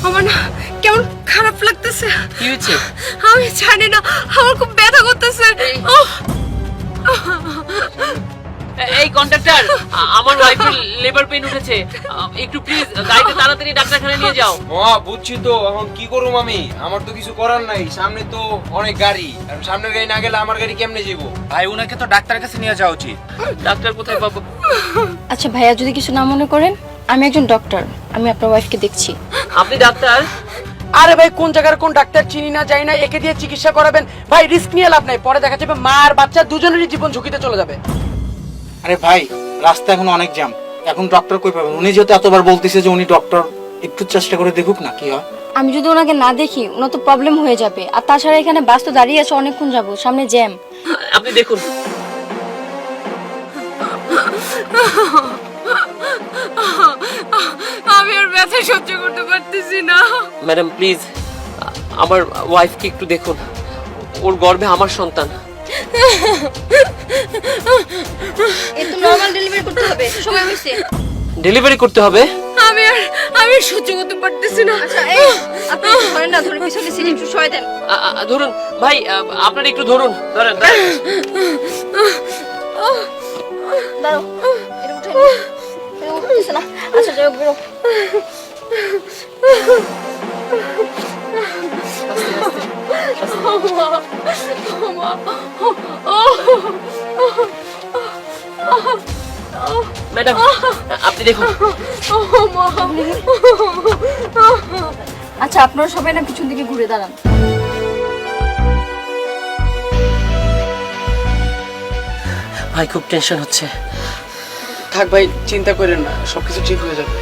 আমার না কেমন খারাপ লাগতেছে। কি হয়েছে? আমি জানি না, আমার খুব ব্যথা করতেছে। এই কন্ডাক্টর, আমার ওয়াইফের লেবার পেইন উঠেছে, একটু প্লিজ গাড়িতে তাড়াতাড়ি ডাক্তারখানায় নিয়ে যাও। বুঝছি তো, এখন কি করুম আমি? আমার তো কিছু করার নাই, সামনে তো অনেক গাড়ি, আর সামনের গাড়ি না গেলে আমার গাড়ি কেমনে যাবো? ভাই উনাকে তো ডাক্তারের কাছে নিয়ে যাওয়া উচিত। ডাক্তার কোথায় পাবো? আচ্ছা ভাইয়া, যদি কিছু না মনে করেন, আমি একজন ডক্টর, আমি আপনার ওয়াইফকে দেখছি। আপনি ডাক্তার? আরে ভাই, কোন জায়গার কোন ডাক্তার চিনি না জানি না, একে দিয়ে চিকিৎসা করাবেন? ভাই রিস্ক নিয়ে লাভ নাই, পরে দেখা যাবে মা আর বাচ্চা দুজনেরই জীবন ঝুঁকিতে চলে যাবে। আরে ভাই, রাস্তা এখন অনেক জ্যাম, এখন ডক্টর কই পাবেন? উনি যেহেতু এতবার বলতেছে যে উনি ডক্টর, একটু চেষ্টা করে দেখুক না কি হয়। আমি যদি ওনাকে না দেখি, ওনার তো প্রবলেম হয়ে যাবে। আর তাছাড়া এখানে বাস তো দাঁড়িয়ে আছে অনেকক্ষণ যাবো, সামনে জ্যাম। আপনি দেখুন। আমি আর ব্যথা সহ্য করতে পারতেছি না। ম্যাডাম প্লিজ, আমার ওয়াইফকে একটু দেখুন, ওর গর্ভে আমার সন্তান। একটু নরমাল ডেলিভারি করতে হবে, সময় হয়েছে। ডেলিভারি করতে হবে? আমি সহ্য করতে পারতেছি না। আচ্ছা এই আপনি ধরেন না, ধরে পিছনে সিট একটু সয় দেন। ধরুন ভাই, আপনারা একটু ধরুন, ধরেন। দাঁড়াও, এটা উঠে এটা উঠতেছে না। আচ্ছা যাও, বেরো। ম্যাডাম আপনি দেখুন। আচ্ছা আপনারা সবাই না পিছন দিকে ঘুরে দাঁড়ান। ভাই খুব টেনশন হচ্ছে। থাক ভাই, চিন্তা করেন না, সবকিছু ঠিক হয়ে যাবে।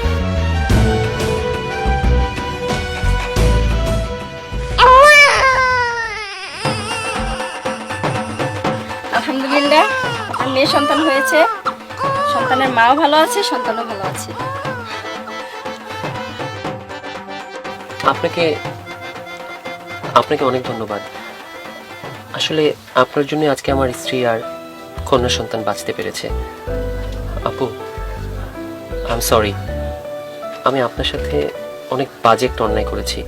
আলহামদুলিল্লাহ, আপনার মেয়ে সন্তান হয়েছে। সন্তানের মাও ভালো আছে, সন্তানও ভালো আছে। আপনাকে অনেক ধন্যবাদ। আসলে আপনার জন্য আজকে আমার স্ত্রী আর কন্যা সন্তান বাঁচতে পেরেছে। আপু, আই এম সরি, আমি আপনার সাথে অনেক বাজে একটা অন্যায় করেছি।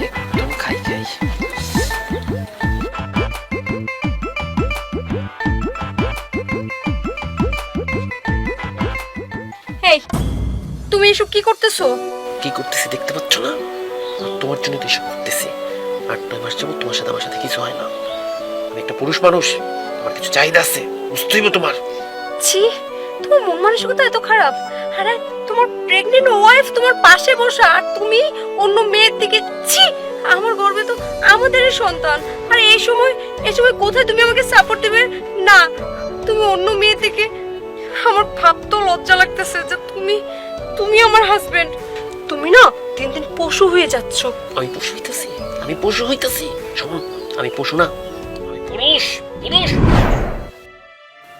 একদম খাই যাই। এই তুমি এসব কি করতেছো? কি করতেছি দেখতে পাচ্ছ না? তোমার জন্য তো এসব করতেছি। 8-9 মাস যাবো তোমার সাথে আমার সাথে কিছু হয় না। আমি একটা পুরুষ মানুষ, আমার কিছু চাহিদা আছে, বুঝতেই হবে তোমার। ছি, তোমার মন মানসিকতা এত খারাপ। আরে তোমার প্রেগন্যান্ট ওয়াইফ তোমার পাশে বসা, আর তুমি অন্য মেয়ের দিকে। ছি, আমার গর্ভে তো আমাদেরই সন্তান। আর এই সময় কোথায় তুমি আমাকে সাপোর্ট দেবে? না, তুমি অন্য মেয়ের দিকে। আমার ভাবতেও লজ্জা লাগতেছে যে তুমি আমার হাজবেন্ড। তুমি না দিন দিন পশু হয়ে যাচ্ছ। আমি পশু হইতাছি? শোনো, আমি পশু না, আমি পুরুষ।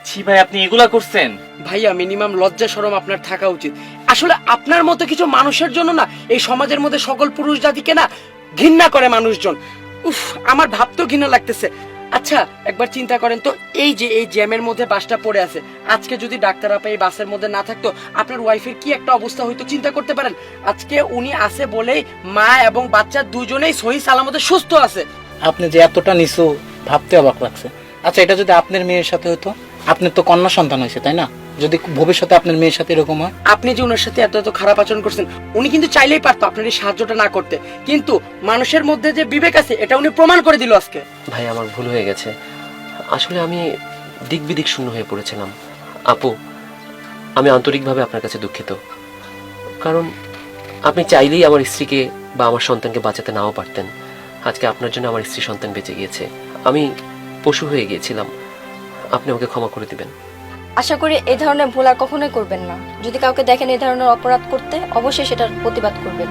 ছি ভাই, আপনি এগুলা করছেন? ভাইয়া মিনিমাম লজ্জা শরম আপনার থাকা উচিত। আসলে আপনার মতো কিছু মানুষের জন্য না এই সমাজের মধ্যে সকল পুরুষ জাতিকে না ঘৃণা করে মানুষজন। উফ, আমার ভাবতেও ঘৃণা লাগতেছে। আচ্ছা একবার চিন্তা করেন তো, এই যে এই জ্যামের মধ্যে বাসটা পড়ে আছে, আজকে যদি ডাক্তার আপা এই বাসের মধ্যে না থাকতো, আপনার ওয়াইফের কি একটা অবস্থা হইতো চিন্তা করতে পারেন? আজকে উনি আছে বলেই মা এবং বাচ্চা দুজনেই সহি সালামতে সুস্থ আছে। আপনি যে এতটা নিচু, ভাবতে অবাক লাগছে। আচ্ছা এটা যদি আপনার মেয়ের সাথে হতো? আপনার তো কন্যা সন্তান হয়েছে তাই না? যদি ভবিষ্যতে আপনার মেয়ের সাথে এরকম হয়? আপনি যে ওনার সাথে এত খারাপ আচরণ করছেন, উনি কিন্তু চাইলেই পারতো আপনার এই সাহায্যটা না করতে, কিন্তু মানুষের মধ্যে যে বিবেক আছে এটা উনি প্রমাণ করে দিল আজকে। ভাই আমার ভুল হয়ে গেছে, আসলে আমি দিক বিদিক শূন্য হয়ে পড়েছিলাম। আপু, আমি আন্তরিকভাবে আপনার কাছে দুঃখিত, কারণ আপনি চাইলেই আমার স্ত্রীকে বা আমার সন্তানকে বাঁচাতে নাও পারতেন। আজকে আপনার জন্য আমার স্ত্রী সন্তান বেঁচে গিয়েছে। আমি পশু হয়ে গিয়েছিলাম, আপনি আমাকে ক্ষমা করে দিবেন। আশা করি এই ধরনের ভুল আর কখনোই করবেন না। যদি কাউকে দেখেন এই ধরনের অপরাধ করতে, অবশ্যই সেটার প্রতিবাদ করবেন।